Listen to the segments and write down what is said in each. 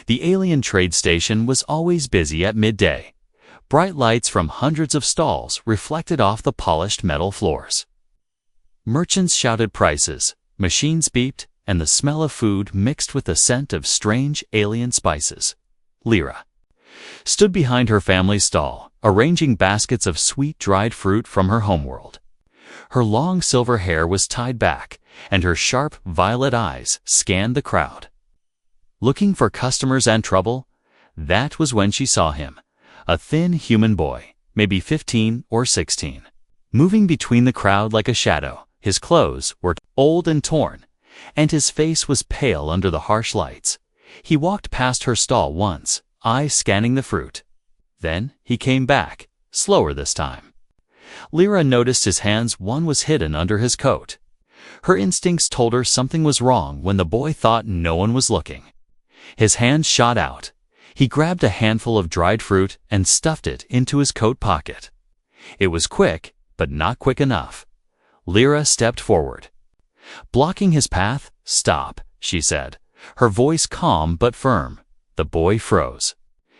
The alien trade station was always busy at midday. Bright lights from hundreds of stalls reflected off the polished metal floors. Merchants shouted prices, machines beeped, and the smell of food mixed with the scent of strange alien spices. Lyra stood behind her family's stall, arranging baskets of sweet dried fruit from her homeworld. Her long silver hair was tied back, and her sharp violet eyes scanned the crowd. Looking for customers and trouble? That was when she saw him, a thin human boy, maybe 15 or 16. Moving between the crowd like a shadow, his clothes were old and torn, and his face was pale under the harsh lights. He walked past her stall once, eyes scanning the fruit. Then he came back, slower this time. Lyra noticed his hands, one was hidden under his coat. Her instincts told her something was wrong when the boy thought no one was looking. His hand shot out. He grabbed a handful of dried fruit and stuffed it into his coat pocket. It was quick, but not quick enough. Lyra stepped forward. Blocking his path, "Stop," she said, her voice calm but firm. The boy froze,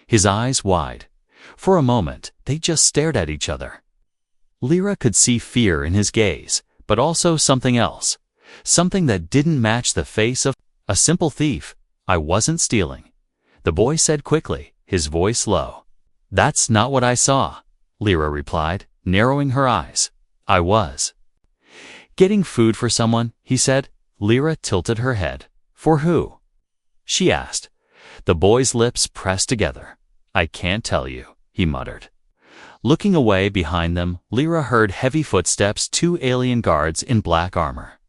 his eyes wide. For a moment, they just stared at each other. Lyra could see fear in his gaze, but also something else, something that didn't match the face of a simple thief. "I wasn't stealing," the boy said quickly, his voice low. "That's not what I saw," Lyra replied, narrowing her eyes. "I was getting food for someone," he said. Lyra tilted her head. "For who?" she asked. The boy's lips pressed together. "I can't tell you," he muttered. Looking away behind them, Lyra heard heavy footsteps. 2 alien guards in black armor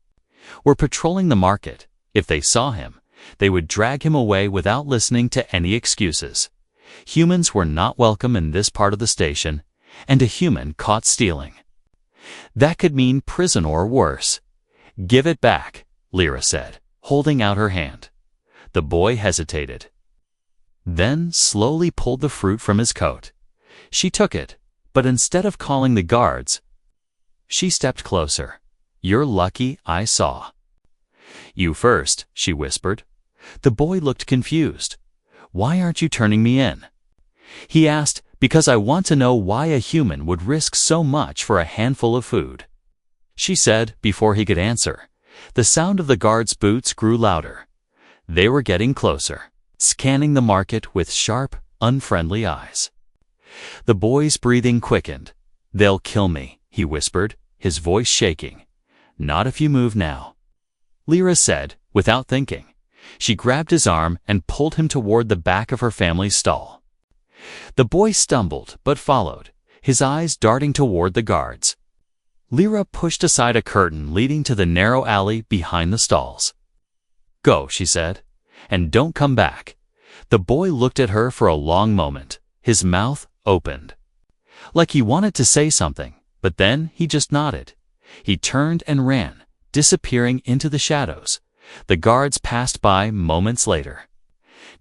were patrolling the market. If they saw him, they would drag him away without listening to any excuses. Humans were not welcome in this part of the station, and a human caught stealing, that could mean prison or worse. "Give it back," Lyra said, holding out her hand. The boy hesitated, then slowly pulled the fruit from his coat. She took it, but instead of calling the guards, she stepped closer. "You're lucky I saw you first," she whispered. The boy looked confused. "Why aren't you turning me in?" he asked. "Because I want to know why a human would risk so much for a handful of food," she said before he could answer. The sound of the guards' boots grew louder. They were getting closer, scanning the market with sharp, unfriendly eyes. The boy's breathing quickened. "They'll kill me," he whispered, his voice shaking. "Not if you move now," Lyra said, without thinking. She grabbed his arm and pulled him toward the back of her family's stall. The boy stumbled but followed, his eyes darting toward the guards. Lyra pushed aside a curtain leading to the narrow alley behind the stalls. "Go," she said, "and don't come back." The boy looked at her for a long moment, his mouth opened, like he wanted to say something, but then he just nodded. He turned and ran, disappearing into the shadows. The guards passed by moments later.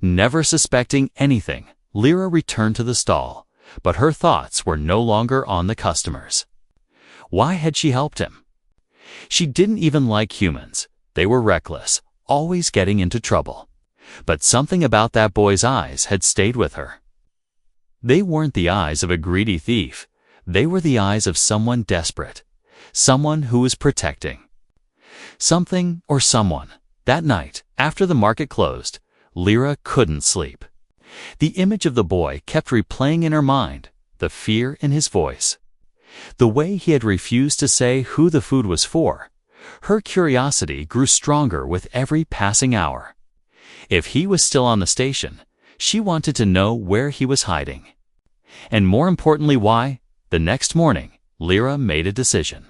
Never suspecting anything, Lyra returned to the stall, but her thoughts were no longer on the customers. Why had she helped him? She didn't even like humans. They were reckless, always getting into trouble. But something about that boy's eyes had stayed with her. They weren't the eyes of a greedy thief. They were the eyes of someone desperate, someone who was protecting something or someone. That night, after the market closed, Lyra couldn't sleep. The image of the boy kept replaying in her mind, the fear in his voice, the way he had refused to say who the food was for. Her curiosity grew stronger with every passing hour. If he was still on the station, she wanted to know where he was hiding. And more importantly, why. The next morning, Lyra made a decision.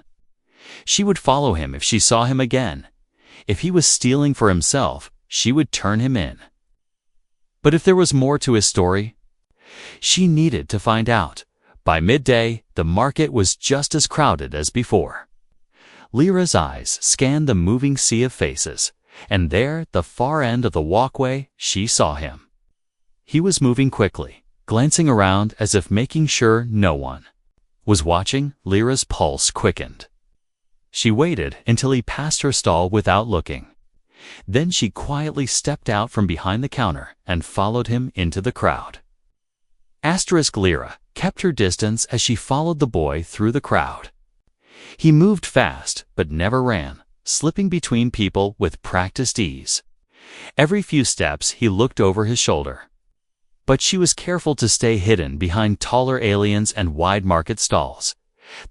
She would follow him if she saw him again. If he was stealing for himself, she would turn him in. But if there was more to his story, she needed to find out. By midday, the market was just as crowded as before. Lyra's eyes scanned the moving sea of faces, and there, at the far end of the walkway, she saw him. He was moving quickly, glancing around as if making sure no one was watching. Lyra's pulse quickened. She waited until he passed her stall without looking. Then she quietly stepped out from behind the counter and followed him into the crowd. Lyra kept her distance as she followed the boy through the crowd. He moved fast, but never ran, slipping between people with practiced ease. Every few steps he looked over his shoulder. But she was careful to stay hidden behind taller aliens and wide market stalls.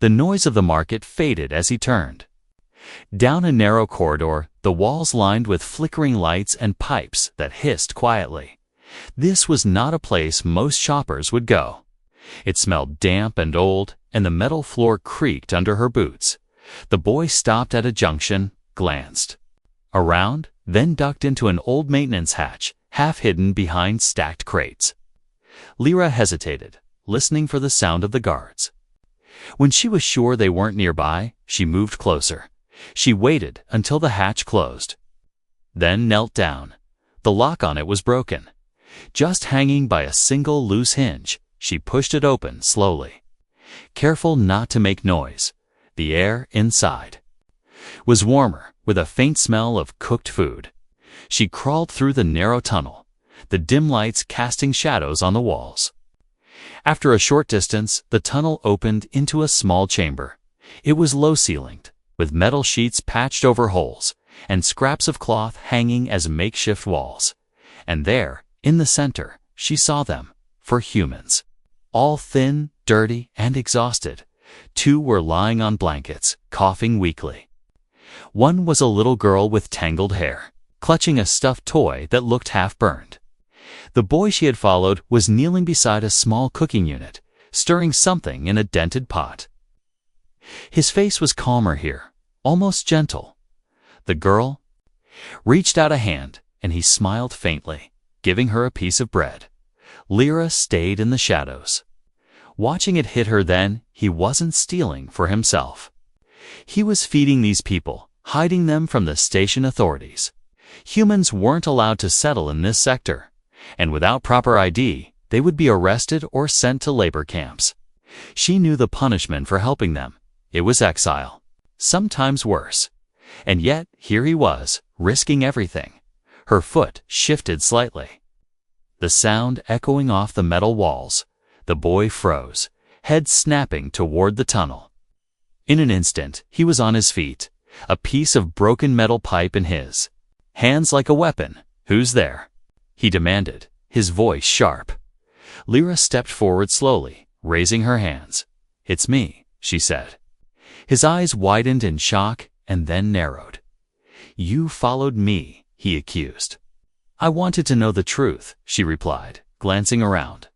The noise of the market faded as he turned. Down a narrow corridor, the walls lined with flickering lights and pipes that hissed quietly. This was not a place most shoppers would go. It smelled damp and old, and the metal floor creaked under her boots. The boy stopped at a junction, glanced around, then ducked into an old maintenance hatch, half hidden behind stacked crates. Lyra hesitated, listening for the sound of the guards. When she was sure they weren't nearby, she moved closer. She waited until the hatch closed, then knelt down. The lock on it was broken. Just hanging by a single loose hinge, she pushed it open slowly. Careful not to make noise, the air inside was warmer, with a faint smell of cooked food. She crawled through the narrow tunnel, the dim lights casting shadows on the walls. After a short distance, the tunnel opened into a small chamber. It was low-ceilinged, with metal sheets patched over holes, and scraps of cloth hanging as makeshift walls. And there, in the center, she saw them, for humans. All thin, dirty, and exhausted. 2 were lying on blankets, coughing weakly. One was a little girl with tangled hair, clutching a stuffed toy that looked half-burned. The boy she had followed was kneeling beside a small cooking unit, stirring something in a dented pot. His face was calmer here, almost gentle. The girl reached out a hand, and he smiled faintly, giving her a piece of bread. Lyra stayed in the shadows. Watching it hit her then, he wasn't stealing for himself. He was feeding these people, hiding them from the station authorities. Humans weren't allowed to settle in this sector, and without proper ID, they would be arrested or sent to labor camps. She knew the punishment for helping them. It was exile, sometimes worse. And yet, here he was, risking everything. Her foot shifted slightly, the sound echoing off the metal walls. The boy froze, head snapping toward the tunnel. In an instant, he was on his feet, a piece of broken metal pipe in his hands like a weapon. "Who's there?" he demanded, his voice sharp. Lyra stepped forward slowly, raising her hands. "It's me," she said. His eyes widened in shock and then narrowed. "You followed me," he accused. "I wanted to know the truth," she replied, glancing around.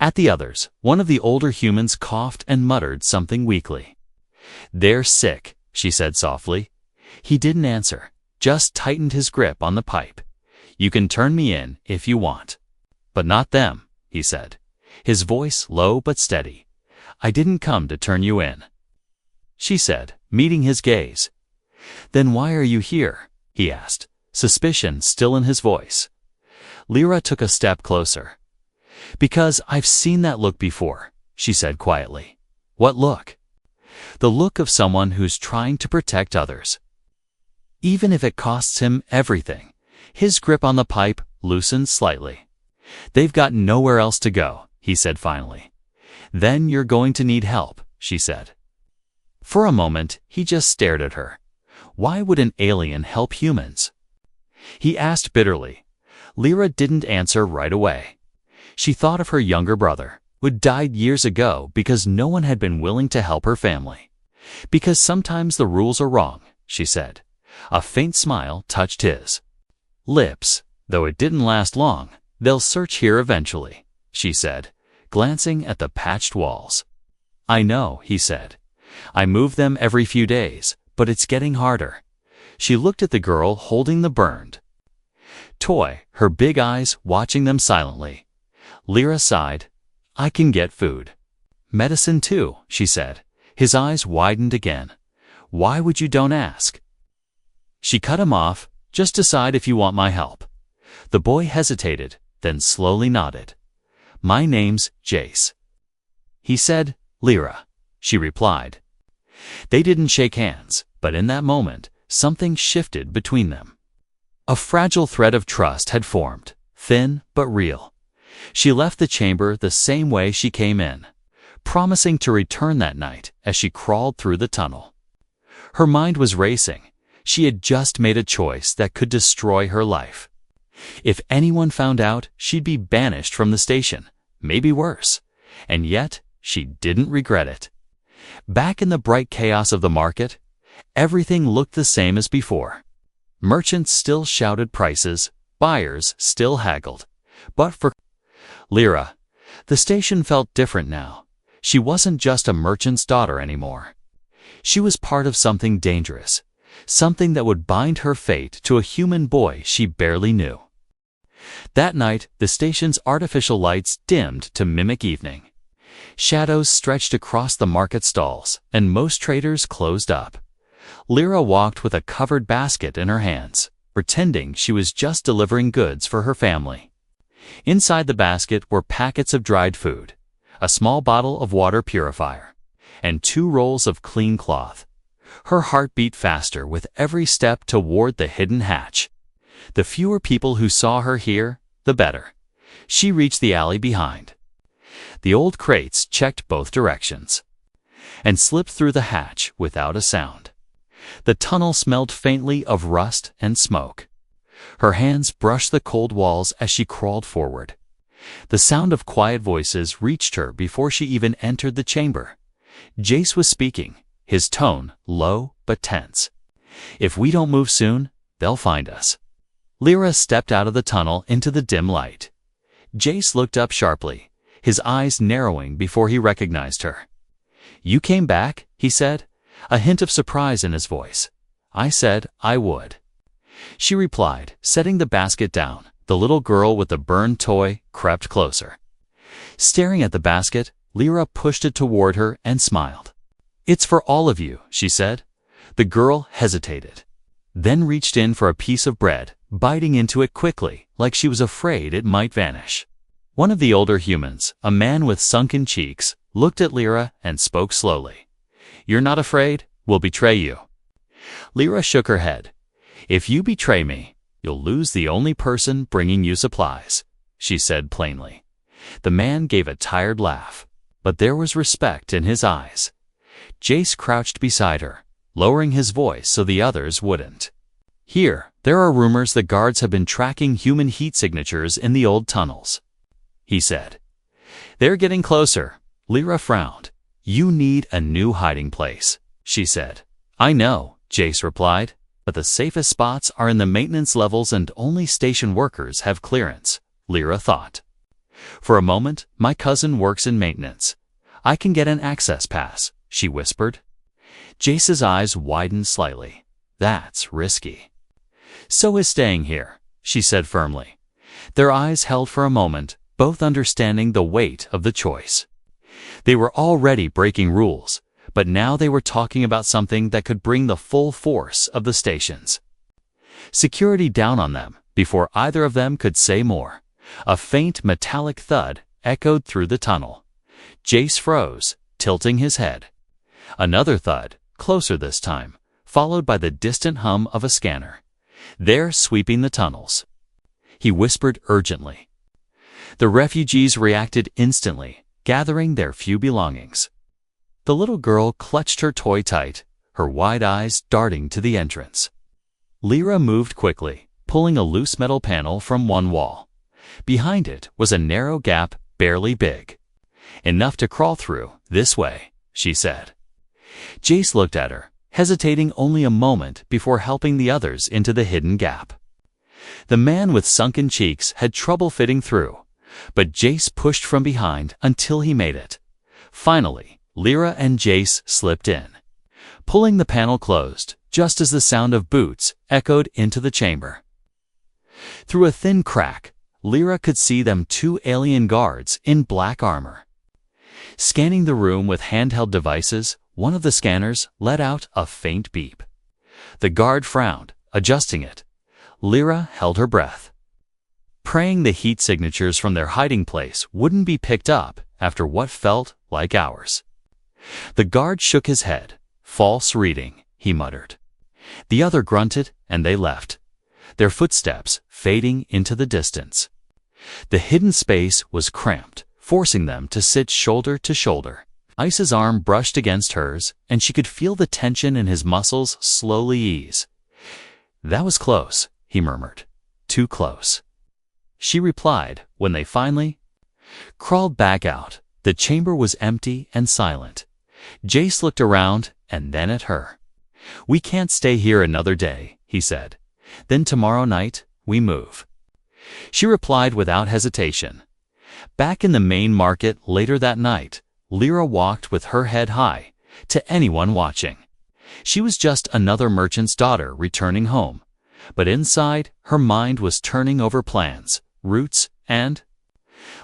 At the others, one of the older humans coughed and muttered something weakly. "They're sick," she said softly. He didn't answer, just tightened his grip on the pipe. "You can turn me in if you want." "But not them," he said, his voice low but steady. "I didn't come to turn you in," she said, meeting his gaze. "Then why are you here?" he asked, suspicion still in his voice. Lyra took a step closer. "Because I've seen that look before," she said quietly. "What look?" "The look of someone who's trying to protect others, even if it costs him everything." His grip on the pipe loosened slightly. "They've got nowhere else to go," he said finally. "Then you're going to need help," she said. For a moment, he just stared at her. Why would an alien help humans? He asked bitterly. Lyra didn't answer right away. She thought of her younger brother, who'd died years ago because no one had been willing to help her family. "Because sometimes the rules are wrong," she said. A faint smile touched his lips, though it didn't last long. "They'll search here eventually," she said, glancing at the patched walls. "I know," he said. "I move them every few days, but it's getting harder." She looked at the girl holding the burned toy, her big eyes watching them silently. Lyra sighed. "I can get food. Medicine too," she said. His eyes widened again. "Why would you don't ask?" She cut him off. "Just decide if you want my help." The boy hesitated, then slowly nodded. "My name's Jace," he said. "Lyra," she replied. They didn't shake hands, but in that moment, something shifted between them. A fragile thread of trust had formed, thin but real. She left the chamber the same way she came in, promising to return that night as she crawled through the tunnel. Her mind was racing. She had just made a choice that could destroy her life. If anyone found out, she'd be banished from the station, maybe worse. And yet, she didn't regret it. Back in the bright chaos of the market, everything looked the same as before. Merchants still shouted prices, buyers still haggled. But for Lyra, the station felt different now. She wasn't just a merchant's daughter anymore. She was part of something dangerous, something that would bind her fate to a human boy she barely knew. That night, the station's artificial lights dimmed to mimic evening. Shadows stretched across the market stalls, and most traders closed up. Lyra walked with a covered basket in her hands, pretending she was just delivering goods for her family. Inside the basket were packets of dried food, a small bottle of water purifier, and 2 rolls of clean cloth. Her heart beat faster with every step toward the hidden hatch. The fewer people who saw her here, the better. She reached the alley behind. The old crates checked both directions and slipped through the hatch without a sound. The tunnel smelled faintly of rust and smoke. Her hands brushed the cold walls as she crawled forward. The sound of quiet voices reached her before she even entered the chamber. Jace was speaking, his tone low but tense. "If we don't move soon, they'll find us." Lyra stepped out of the tunnel into the dim light. Jace looked up sharply, his eyes narrowing before he recognized her. "You came back?" he said, a hint of surprise in his voice. "I said I would." She replied, setting the basket down. The little girl with the burned toy crept closer. Staring at the basket, Lyra pushed it toward her and smiled. "It's for all of you," she said. The girl hesitated, then reached in for a piece of bread, biting into it quickly, like she was afraid it might vanish. One of the older humans, a man with sunken cheeks, looked at Lyra and spoke slowly. "You're not afraid? We'll betray you." Lyra shook her head. "If you betray me, you'll lose the only person bringing you supplies," she said plainly. The man gave a tired laugh, but there was respect in his eyes. Jace crouched beside her, lowering his voice so the others wouldn't. "Here, there are rumors that guards have been tracking human heat signatures in the old tunnels," he said. "They're getting closer." Lyra frowned. "You need a new hiding place," she said. "I know," Jace replied, "but the safest spots are in the maintenance levels and only station workers have clearance," Lyra thought. For a moment, "My cousin works in maintenance. I can get an access pass," she whispered. Jace's eyes widened slightly. "That's risky." "So is staying here," she said firmly. Their eyes held for a moment, both understanding the weight of the choice. They were already breaking rules, but now they were talking about something that could bring the full force of the stations. Security down on them before either of them could say more. A faint metallic thud echoed through the tunnel. Jace froze, tilting his head. Another thud, closer this time, followed by the distant hum of a scanner. "They're sweeping the tunnels," he whispered urgently. The refugees reacted instantly, gathering their few belongings. The little girl clutched her toy tight, her wide eyes darting to the entrance. Lyra moved quickly, pulling a loose metal panel from one wall. Behind it was a narrow gap barely big. "Enough to crawl through, this way," she said. Jace looked at her, hesitating only a moment before helping the others into the hidden gap. The man with sunken cheeks had trouble fitting through, but Jace pushed from behind until he made it. Finally, Lyra and Jace slipped in, pulling the panel closed just as the sound of boots echoed into the chamber. Through a thin crack, Lyra could see them 2 alien guards in black armor. Scanning the room with handheld devices, one of the scanners let out a faint beep. The guard frowned, adjusting it. Lyra held her breath, praying the heat signatures from their hiding place wouldn't be picked up after what felt like hours. The guard shook his head. "False reading," he muttered. The other grunted, and they left. their footsteps fading into the distance. The hidden space was cramped, forcing them to sit shoulder to shoulder. Ice's arm brushed against hers, and she could feel the tension in his muscles slowly ease. "That was close," he murmured. "Too close." She replied when they finally crawled back out. The chamber was empty and silent. Jace looked around and then at her. "We can't stay here another day," he said. "Then tomorrow night, we move." She replied without hesitation. Back in the main market later that night, Lyra walked with her head high. To anyone watching, she was just another merchant's daughter returning home. But inside, her mind was turning over plans, routes, and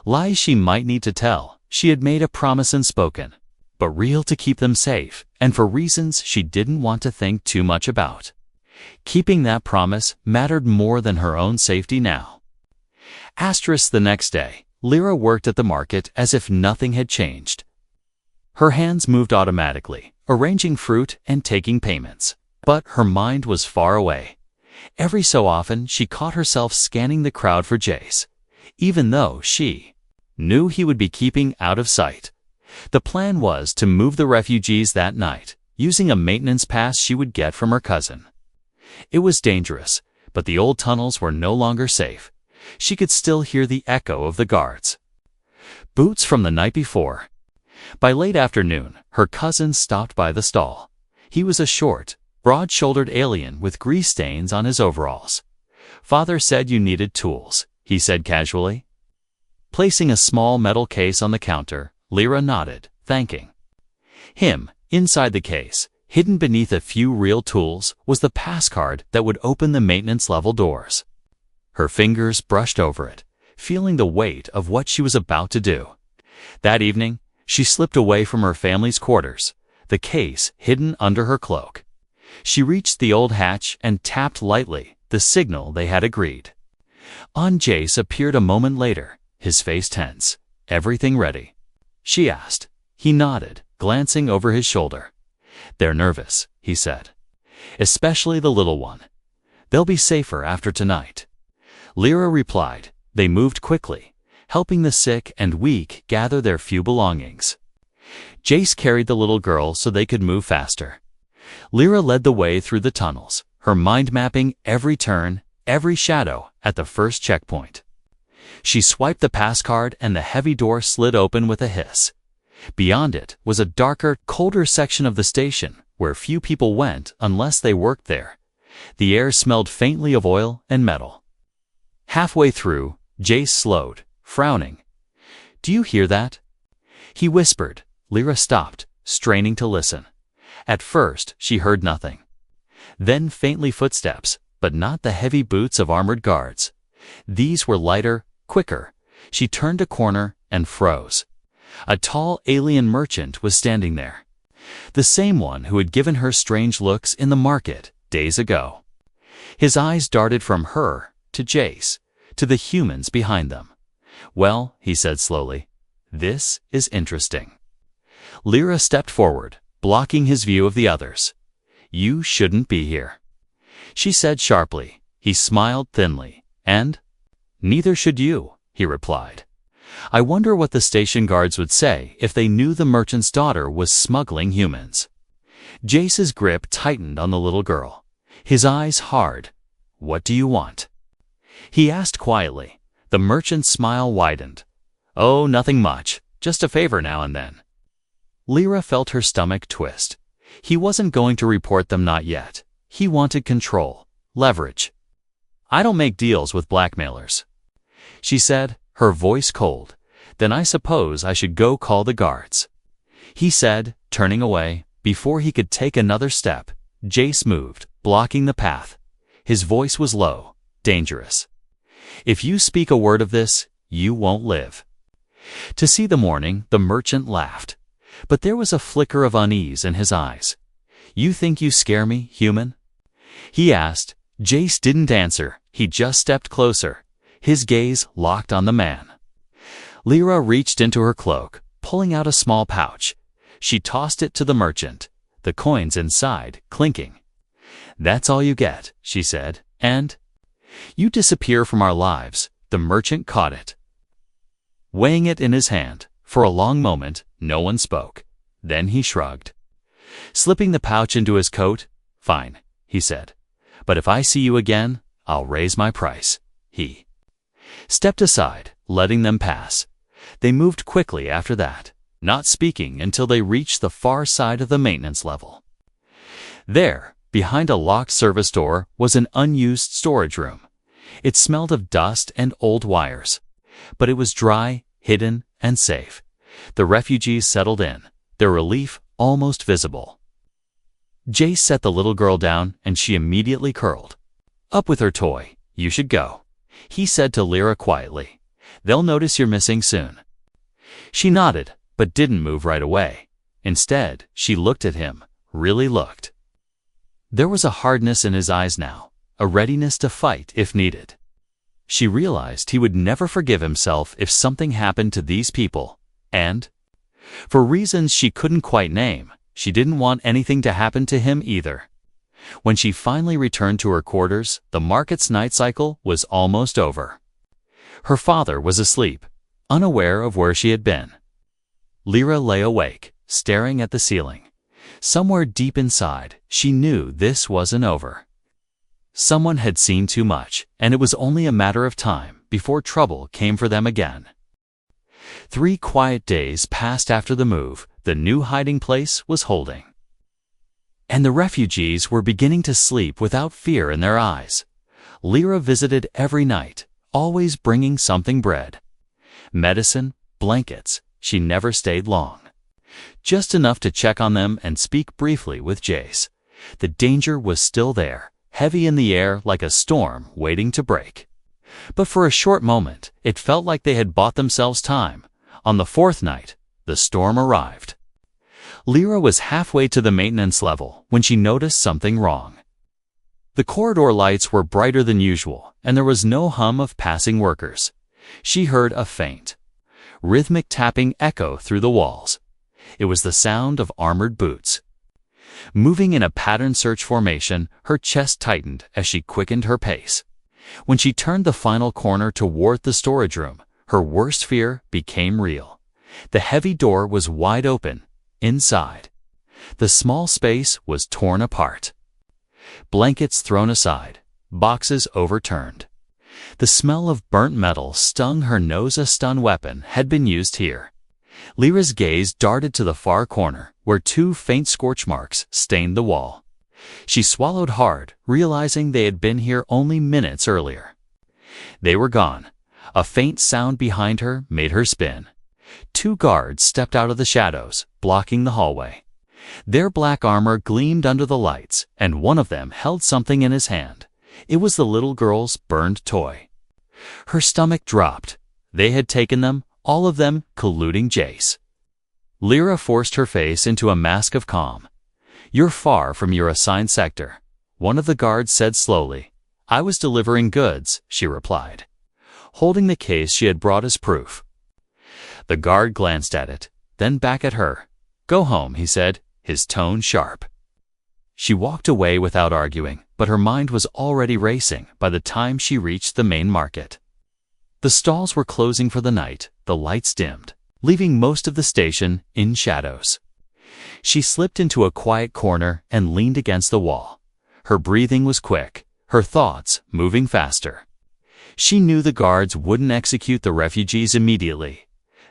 lies she might need to tell. She had made a promise unspoken, but real, to keep them safe, and for reasons she didn't want to think too much about. Keeping that promise mattered more than her own safety now. The next day, Lyra worked at the market as if nothing had changed. Her hands moved automatically, arranging fruit and taking payments. But her mind was far away. Every so often, she caught herself scanning the crowd for Jace, even though she knew he would be keeping out of sight. The plan was to move the refugees that night, using a maintenance pass she would get from her cousin. It was dangerous, but the old tunnels were no longer safe. She could still hear the echo of the guards' boots from the night before. By late afternoon, her cousin stopped by the stall. He was a short, broad-shouldered alien with grease stains on his overalls. "Father said you needed tools," he said casually. Placing a small metal case on the counter, Lyra nodded, thanking him. Inside the case, hidden beneath a few real tools, was the pass card that would open the maintenance-level doors. Her fingers brushed over it, feeling the weight of what she was about to do. That evening, she slipped away from her family's quarters, the case hidden under her cloak. She reached the old hatch and tapped lightly, the signal they had agreed. Jace appeared a moment later, his face tense. "Everything ready?" she asked. He nodded, glancing over his shoulder. "They're nervous," he said. "Especially the little one. They'll be safer after tonight." Lyra replied. They moved quickly, helping the sick and weak gather their few belongings. Jace carried the little girl so they could move faster. Lyra led the way through the tunnels, her mind mapping every turn, every shadow at the first checkpoint. She swiped the pass card and the heavy door slid open with a hiss. Beyond it was a darker, colder section of the station where few people went unless they worked there. The air smelled faintly of oil and metal. Halfway through, Jace slowed, frowning. "Do you hear that?" he whispered. Lyra stopped, straining to listen. At first, she heard nothing. Then faintly footsteps, but not the heavy boots of armored guards. These were lighter, quicker. She turned a corner and froze. A tall alien merchant was standing there. The same one who had given her strange looks in the market days ago. His eyes darted from her to Jace, to the humans behind them. "Well," he said slowly, "this is interesting." Lyra stepped forward, blocking his view of the others. "You shouldn't be here," she said sharply. He smiled thinly. "And neither should you," he replied. "I wonder what the station guards would say if they knew the merchant's daughter was smuggling humans." Jace's grip tightened on the little girl, his eyes hard. "What do you want?" he asked quietly. The merchant's smile widened. "Oh, nothing much. Just a favor now and then." Lyra felt her stomach twist. He wasn't going to report them, not yet. He wanted control, leverage. "I don't make deals with blackmailers," she said, her voice cold. "Then I suppose I should go call the guards," he said, turning away. Before he could take another step, Jace moved, blocking the path. His voice was low, dangerous. "If you speak a word of this, you won't live." To see the morning, the merchant laughed. But there was a flicker of unease in his eyes. "You think you scare me, human?" he asked. Jace didn't answer. He just stepped closer, his gaze locked on the man. Lyra reached into her cloak, pulling out a small pouch. She tossed it to the merchant, the coins inside clinking. "That's all you get," she said, "and You disappear from our lives. The merchant caught it, weighing it in his hand. For a long moment, no one spoke. Then he shrugged, slipping the pouch into his coat. Fine, he said. But if I see you again, I'll raise my price. He stepped aside, letting them pass. They moved quickly after that, not speaking until they reached the far side of the maintenance level. There, behind a locked service door, was an unused storage room. It smelled of dust and old wires, but it was dry, hidden, and safe. The refugees settled in, their relief almost visible. Jace set the little girl down, and she immediately curled up with her toy. You should go, he said to Lyra quietly. They'll notice you're missing soon. She nodded, but didn't move right away. Instead, she looked at him, really looked. There was a hardness in his eyes now, a readiness to fight if needed. She realized he would never forgive himself if something happened to these people, and, for reasons she couldn't quite name, she didn't want anything to happen to him either. When she finally returned to her quarters, the market's night cycle was almost over. Her father was asleep, unaware of where she had been. Lyra lay awake, staring at the ceiling. Somewhere deep inside, she knew this wasn't over. Someone had seen too much, and it was only a matter of time before trouble came for them again. 3 quiet days passed after the move. The new hiding place was holding, and the refugees were beginning to sleep without fear in their eyes. Lyra visited every night, always bringing something: bread, medicine, blankets. She never stayed long, just enough to check on them and speak briefly with Jace. The danger was still there, heavy in the air like a storm waiting to break. But for a short moment, it felt like they had bought themselves time. On the 4th night, the storm arrived. Lyra was halfway to the maintenance level when she noticed something wrong. The corridor lights were brighter than usual, and there was no hum of passing workers. She heard a faint, rhythmic tapping echo through the walls. It was the sound of armored boots. Moving in a pattern search formation, her chest tightened as she quickened her pace. When she turned the final corner toward the storage room, her worst fear became real. The heavy door was wide open. Inside, the small space was torn apart. Blankets thrown aside, boxes overturned. The smell of burnt metal stung her nose. A stun weapon had been used here. Lyra's gaze darted to the far corner, where 2 faint scorch marks stained the wall. She swallowed hard, realizing they had been here only minutes earlier. They were gone. A faint sound behind her made her spin. 2 guards stepped out of the shadows, blocking the hallway. Their black armor gleamed under the lights, and one of them held something in his hand. It was the little girl's burned toy. Her stomach dropped. They had taken them, all of them, colluding Jace. Lyra forced her face into a mask of calm. You're far from your assigned sector, one of the guards said slowly. I was delivering goods, she replied, holding the case she had brought as proof. The guard glanced at it, then back at her. Go home, he said, his tone sharp. She walked away without arguing, but her mind was already racing by the time she reached the main market. The stalls were closing for the night, the lights dimmed, leaving most of the station in shadows. She slipped into a quiet corner and leaned against the wall. Her breathing was quick, her thoughts moving faster. She knew the guards wouldn't execute the refugees immediately.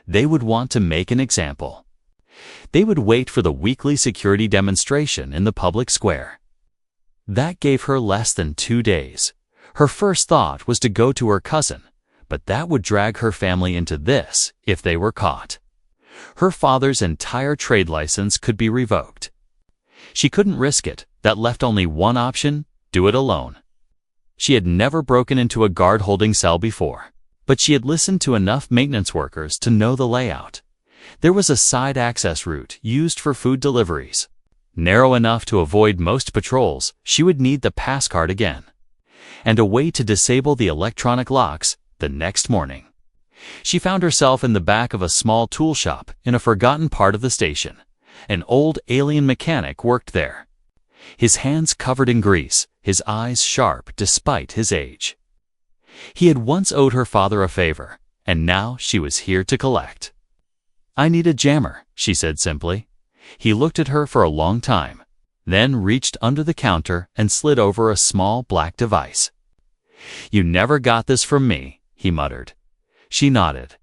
They would want to make an example. They would wait for the weekly security demonstration in the public square. That gave her less than 2 days. Her first thought was to go to her cousin, but that would drag her family into this if they were caught. Her father's entire trade license could be revoked. She couldn't risk it. That left only one option: do it alone. She had never broken into a guard-holding cell before, but she had listened to enough maintenance workers to know the layout. There was a side access route used for food deliveries. Narrow enough to avoid most patrols, she would need the pass card again, and a way to disable the electronic locks the next morning. She found herself in the back of a small tool shop in a forgotten part of the station. An old alien mechanic worked there, his hands covered in grease, his eyes sharp despite his age. He had once owed her father a favor, and now she was here to collect. "I need a jammer," she said simply. He looked at her for a long time, then reached under the counter and slid over a small black device. "You never got this from me," he muttered. She nodded.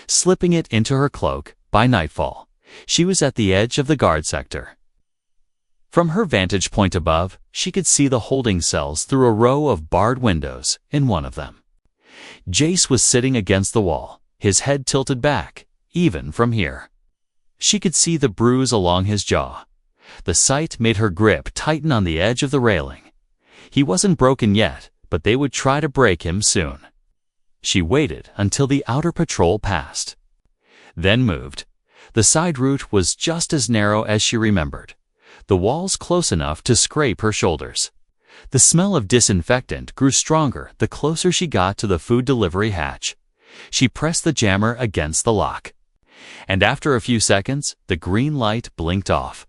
Slipping it into her cloak, by nightfall, she was at the edge of the guard sector. From her vantage point above, she could see the holding cells through a row of barred windows in one of them. Jace was sitting against the wall, his head tilted back, even from here. She could see the bruise along his jaw. The sight made her grip tighten on the edge of the railing. He wasn't broken yet, but they would try to break him soon. She waited until the outer patrol passed, then moved. The side route was just as narrow as she remembered, the walls close enough to scrape her shoulders. The smell of disinfectant grew stronger the closer she got to the food delivery hatch. She pressed the jammer against the lock. And after a few seconds, the green light blinked off.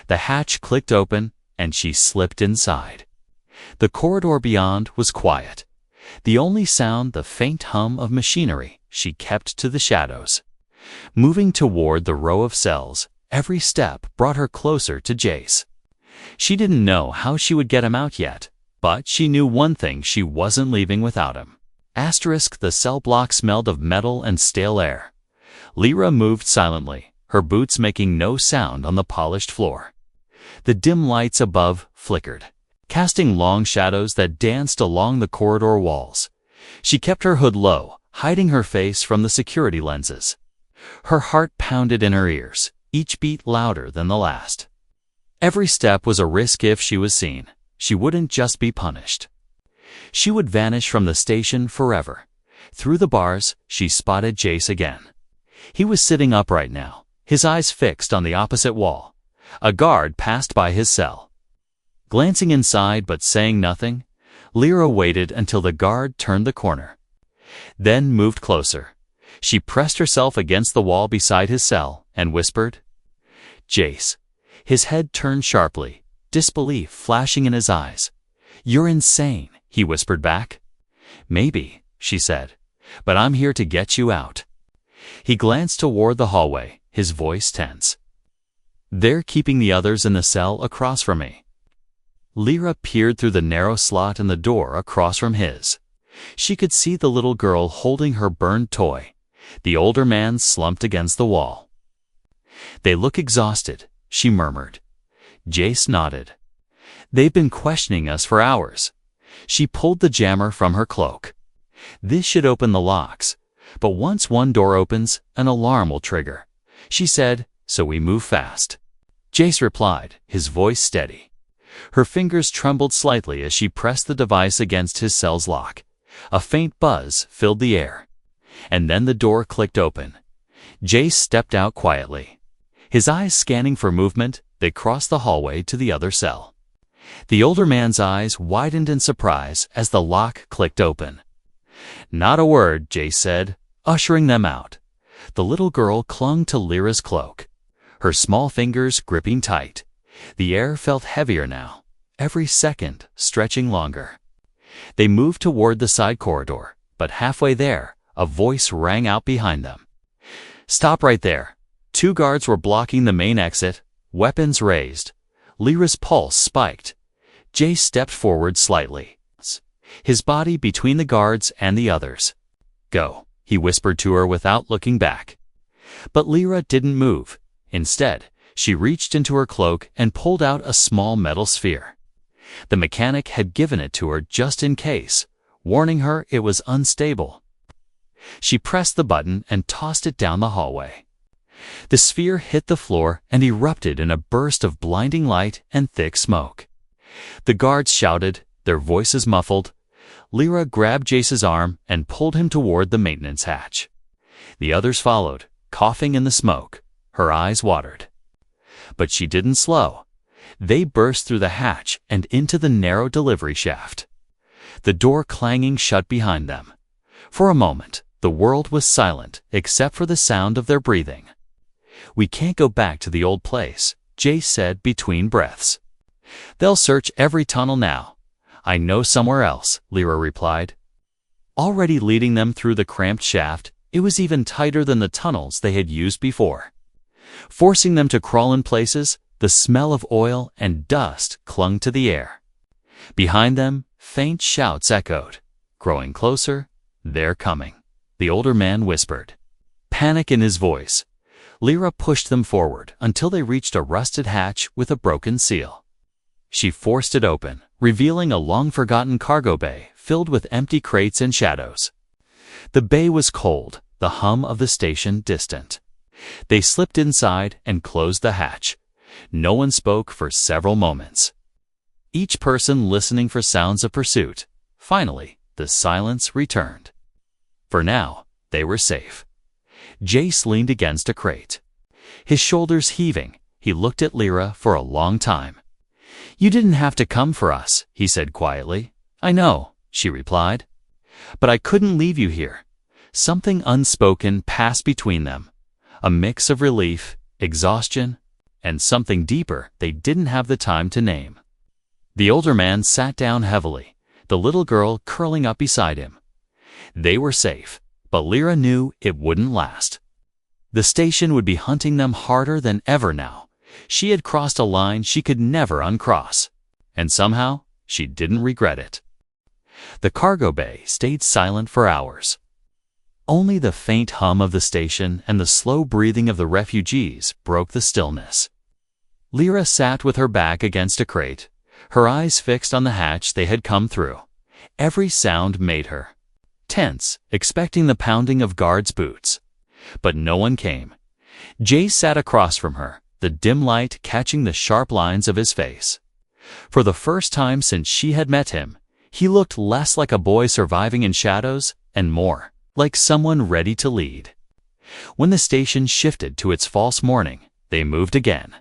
The hatch clicked open, and she slipped inside. The corridor beyond was quiet. The only sound the faint hum of machinery she kept to the shadows. Moving toward the row of cells, every step brought her closer to Jace. She didn't know how she would get him out yet, but she knew one thing: she wasn't leaving without him. The cell block smelled of metal and stale air. Lyra moved silently, her boots making no sound on the polished floor. The dim lights above flickered, casting long shadows that danced along the corridor walls. She kept her hood low, hiding her face from the security lenses. Her heart pounded in her ears, each beat louder than the last. Every step was a risk. If she was seen, she wouldn't just be punished. She would vanish from the station forever. Through the bars, she spotted Jace again. He was sitting upright now, his eyes fixed on the opposite wall. A guard passed by his cell. Glancing inside but saying nothing, Lyra waited until the guard turned the corner, then moved closer. She pressed herself against the wall beside his cell and whispered, "Jace." His head turned sharply, disbelief flashing in his eyes. "You're insane," he whispered back. "Maybe," she said, "but I'm here to get you out." He glanced toward the hallway, his voice tense. "They're keeping the others in the cell across from me." Lyra peered through the narrow slot in the door across from his. She could see the little girl holding her burned toy. The older man slumped against the wall. "They look exhausted," she murmured. Jace nodded. "They've been questioning us for hours." She pulled the jammer from her cloak. "This should open the locks, but once one door opens, an alarm will trigger," she said, "so we move fast." Jace replied, his voice steady. Her fingers trembled slightly as she pressed the device against his cell's lock. A faint buzz filled the air. And then the door clicked open. Jace stepped out quietly. His eyes scanning for movement, they crossed the hallway to the other cell. The older man's eyes widened in surprise as the lock clicked open. "Not a word," Jace said, ushering them out. The little girl clung to Lyra's cloak, her small fingers gripping tight. The air felt heavier now, every second stretching longer. They moved toward the side corridor, but halfway there, a voice rang out behind them. "Stop right there." 2 guards were blocking the main exit, weapons raised. Lyra's pulse spiked. Jace stepped forward slightly, his body between the guards and the others. "Go," he whispered to her without looking back. But Lyra didn't move. Instead, she reached into her cloak and pulled out a small metal sphere. The mechanic had given it to her just in case, warning her it was unstable. She pressed the button and tossed it down the hallway. The sphere hit the floor and erupted in a burst of blinding light and thick smoke. The guards shouted, their voices muffled. Lyra grabbed Jace's arm and pulled him toward the maintenance hatch. The others followed, coughing in the smoke. Her eyes watered. But she didn't slow. They burst through the hatch and into the narrow delivery shaft. The door clanging shut behind them. For a moment, the world was silent except for the sound of their breathing. "We can't go back to the old place," Jace said between breaths. "They'll search every tunnel now." "I know somewhere else," Lyra replied. already leading them through the cramped shaft. It was even tighter than the tunnels they had used before. Forcing them to crawl in places, the smell of oil and dust clung to the air. Behind them, faint shouts echoed. Growing closer, "They're coming," the older man whispered, panic in his voice. Lyra pushed them forward until they reached a rusted hatch with a broken seal. She forced it open, revealing a long-forgotten cargo bay filled with empty crates and shadows. The bay was cold, the hum of the station distant. They slipped inside and closed the hatch. No one spoke for several moments, each person listening for sounds of pursuit. Finally, the silence returned. For now, they were safe. Jace leaned against a crate. His shoulders heaving, he looked at Lyra for a long time. "You didn't have to come for us," he said quietly. "I know," she replied. "But I couldn't leave you here." Something unspoken passed between them, a mix of relief, exhaustion, and something deeper they didn't have the time to name. The older man sat down heavily, the little girl curling up beside him. They were safe, but Lyra knew it wouldn't last. The station would be hunting them harder than ever now. She had crossed a line she could never uncross, and somehow she didn't regret it. The cargo bay stayed silent for hours. Only the faint hum of the station and the slow breathing of the refugees broke the stillness. Lyra sat with her back against a crate, her eyes fixed on the hatch they had come through. Every sound made her tense, expecting the pounding of guards' boots. But no one came. Jace sat across from her, the dim light catching the sharp lines of his face. For the first time since she had met him, he looked less like a boy surviving in shadows and more like someone ready to lead. When the station shifted to its false morning, they moved again.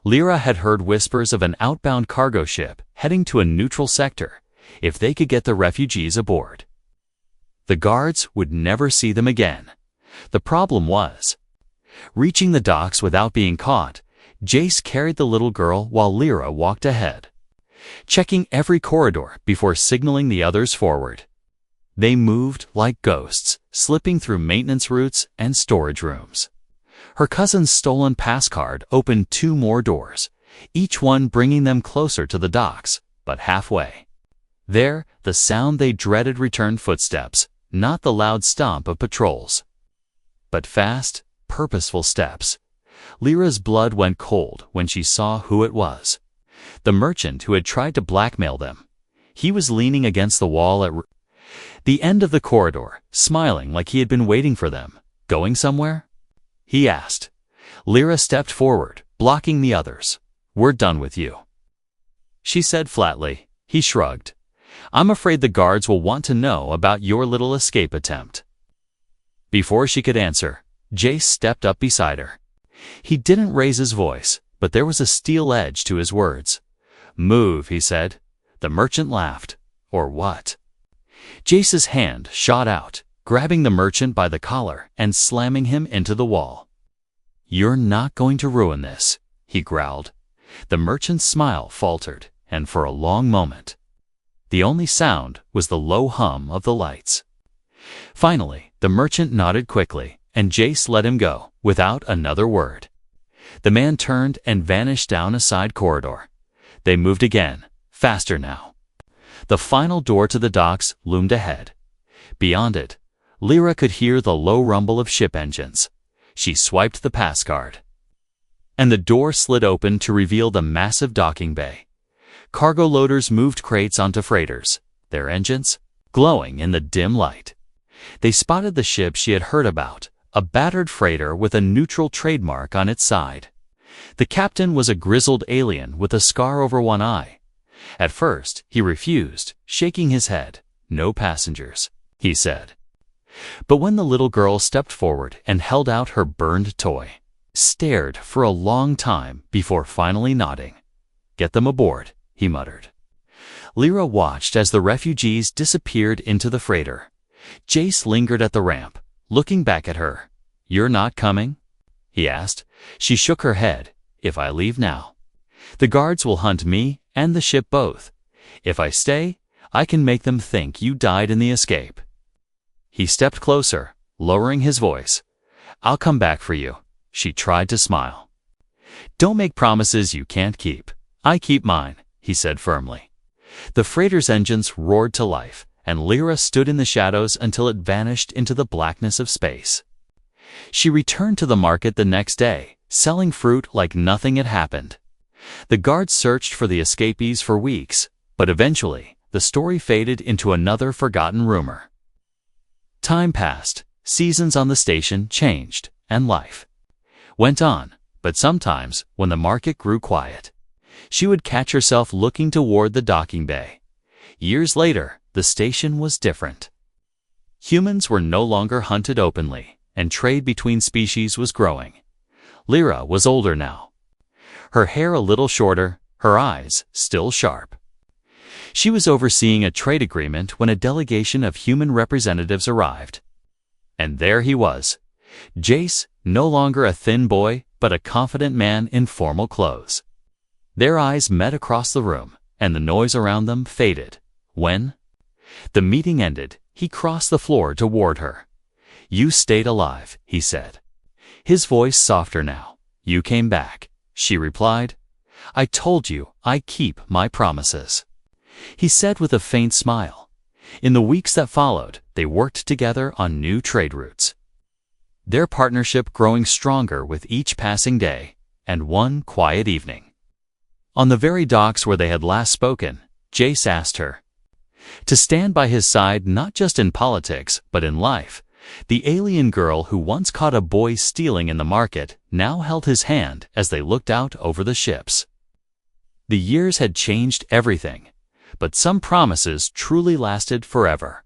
Lyra had heard whispers of an outbound cargo ship heading to a neutral sector if they could get the refugees aboard. The guards would never see them again. The problem was reaching the docks without being caught. Jace carried the little girl while Lyra walked ahead, checking every corridor before signaling the others forward. They moved like ghosts, slipping through maintenance routes and storage rooms. Her cousin's stolen pass card opened 2 more doors, each one bringing them closer to the docks, but halfway. There, the sound they dreaded returned: footsteps, not the loud stomp of patrols, but fast, purposeful steps. Lyra's blood went cold when she saw who it was. The merchant who had tried to blackmail them. He was leaning against the wall at the end of the corridor, smiling like he had been waiting for them. "Going somewhere?" he asked. Lyra stepped forward, blocking the others. "We're done with you," she said flatly. He shrugged. "I'm afraid the guards will want to know about your little escape attempt." Before she could answer, Jace stepped up beside her. He didn't raise his voice, but there was a steel edge to his words. "Move," he said. The merchant laughed. "Or what?" Jace's hand shot out, grabbing the merchant by the collar and slamming him into the wall. "You're not going to ruin this," he growled. The merchant's smile faltered, and for a long moment, the only sound was the low hum of the lights. Finally, the merchant nodded quickly, and Jace let him go, without another word. The man turned and vanished down a side corridor. They moved again, faster now. The final door to the docks loomed ahead. Beyond it, Lyra could hear the low rumble of ship engines. She swiped the pass card, and the door slid open to reveal the massive docking bay. Cargo loaders moved crates onto freighters, their engines glowing in the dim light. They spotted the ship she had heard about, a battered freighter with a neutral trademark on its side. The captain was a grizzled alien with a scar over one eye. At first, he refused, shaking his head. "No passengers," he said. But when the little girl stepped forward and held out her burned toy, stared for a long time before finally nodding. "Get them aboard," he muttered. Lyra watched as the refugees disappeared into the freighter. Jace lingered at the ramp, looking back at her. "You're not coming?" he asked. She shook her head. "If I leave now, the guards will hunt me and the ship both. If I stay, I can make them think you died in the escape." He stepped closer, lowering his voice. "I'll come back for you." She tried to smile. "Don't make promises you can't keep." "I keep mine," he said firmly. The freighter's engines roared to life, and Lyra stood in the shadows until it vanished into the blackness of space. She returned to the market the next day, selling fruit like nothing had happened. The guards searched for the escapees for weeks, but eventually, the story faded into another forgotten rumor. Time passed, seasons on the station changed, and life went on, but sometimes, when the market grew quiet, she would catch herself looking toward the docking bay. Years later, the station was different. Humans were no longer hunted openly, and trade between species was growing. Lyra was older now. Her hair a little shorter, her eyes still sharp. She was overseeing a trade agreement when a delegation of human representatives arrived. And there he was, Jace, no longer a thin boy, but a confident man in formal clothes. Their eyes met across the room, and the noise around them faded. When the meeting ended, he crossed the floor toward her. "You stayed alive," he said. His voice softer now. "You came back," she replied. "I told you I keep my promises," he said with a faint smile. In the weeks that followed, they worked together on new trade routes, their partnership growing stronger with each passing day. And one quiet evening, on the very docks where they had last spoken, Jace asked her to stand by his side not just in politics, but in life. The alien girl who once caught a boy stealing in the market now held his hand as they looked out over the ships. The years had changed everything, but some promises truly lasted forever.